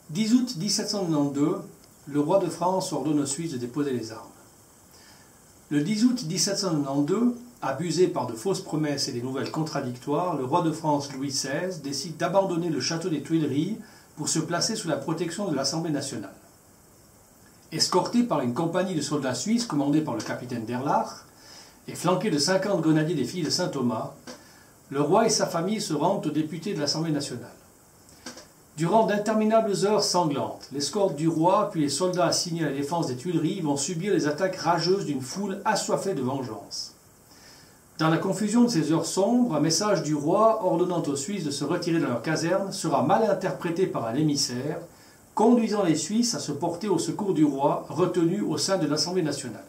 10 août 1792, le roi de France ordonne aux Suisses de déposer les armes. Le 10 août 1792, abusé par de fausses promesses et des nouvelles contradictoires, le roi de France Louis XVI décide d'abandonner le château des Tuileries pour se placer sous la protection de l'Assemblée nationale. Escorté par une compagnie de soldats suisses commandée par le capitaine d'Erlach et flanqué de 50 grenadiers des filles de Saint-Thomas, le roi et sa famille se rendent aux députés de l'Assemblée nationale. Durant d'interminables heures sanglantes, l'escorte du roi puis les soldats assignés à la défense des Tuileries vont subir les attaques rageuses d'une foule assoiffée de vengeance. Dans la confusion de ces heures sombres, un message du roi ordonnant aux Suisses de se retirer dans leur caserne sera mal interprété par un émissaire, conduisant les Suisses à se porter au secours du roi, retenu au sein de l'Assemblée nationale.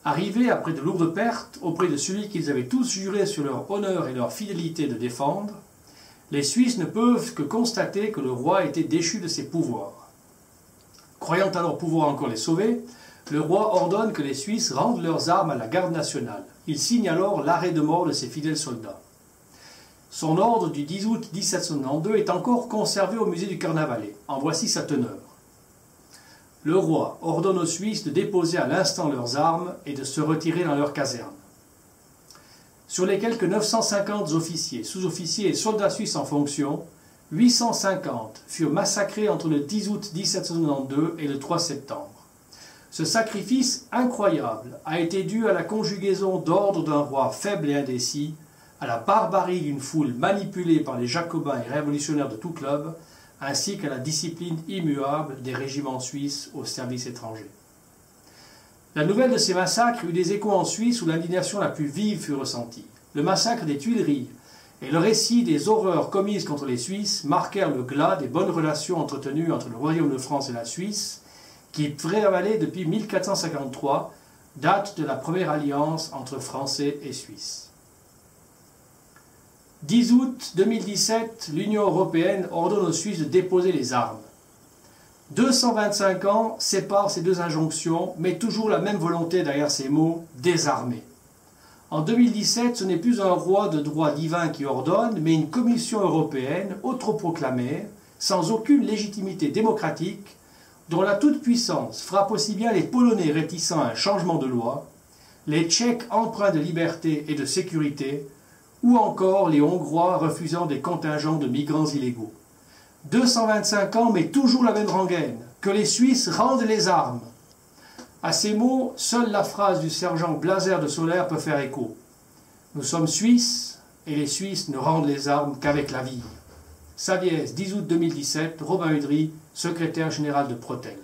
Arrivés après de lourdes pertes auprès de celui qu'ils avaient tous juré sur leur honneur et leur fidélité de défendre, les Suisses ne peuvent que constater que le roi était déchu de ses pouvoirs. Croyant alors pouvoir encore les sauver, le roi ordonne que les Suisses rendent leurs armes à la garde nationale. Il signe alors l'arrêt de mort de ses fidèles soldats. Son ordre du 10 août 1792 est encore conservé au musée du Carnavalet. En voici sa teneur. Le roi ordonne aux Suisses de déposer à l'instant leurs armes et de se retirer dans leurs casernes. Sur les quelques 950 officiers, sous-officiers et soldats suisses en fonction, 850 furent massacrés entre le 10 août 1792 et le 3 septembre. Ce sacrifice incroyable a été dû à la conjugaison d'ordres d'un roi faible et indécis, à la barbarie d'une foule manipulée par les jacobins et révolutionnaires de tout club, ainsi qu'à la discipline immuable des régiments suisses au service étranger. La nouvelle de ces massacres eut des échos en Suisse où l'indignation la plus vive fut ressentie. Le massacre des Tuileries et le récit des horreurs commises contre les Suisses marquèrent le glas des bonnes relations entretenues entre le Royaume de France et la Suisse, qui prévalait depuis 1453, date de la première alliance entre Français et Suisses. 10 août 2017, l'Union européenne ordonne aux Suisses de déposer les armes. 225 ans séparent ces deux injonctions, mais toujours la même volonté derrière ces mots « désarmer ». En 2017, ce n'est plus un roi de droit divin qui ordonne, mais une commission européenne autoproclamée, sans aucune légitimité démocratique, dont la toute-puissance frappe aussi bien les Polonais réticents à un changement de loi, les Tchèques empreints de liberté et de sécurité, ou encore les Hongrois refusant des contingents de migrants illégaux. 225 ans, mais toujours la même rengaine, que les Suisses rendent les armes. À ces mots, seule la phrase du sergent Blazer de Solaire peut faire écho. Nous sommes Suisses, et les Suisses ne rendent les armes qu'avec la vie. Savièse, 10 août 2017, Robin Udry, secrétaire général de Protel.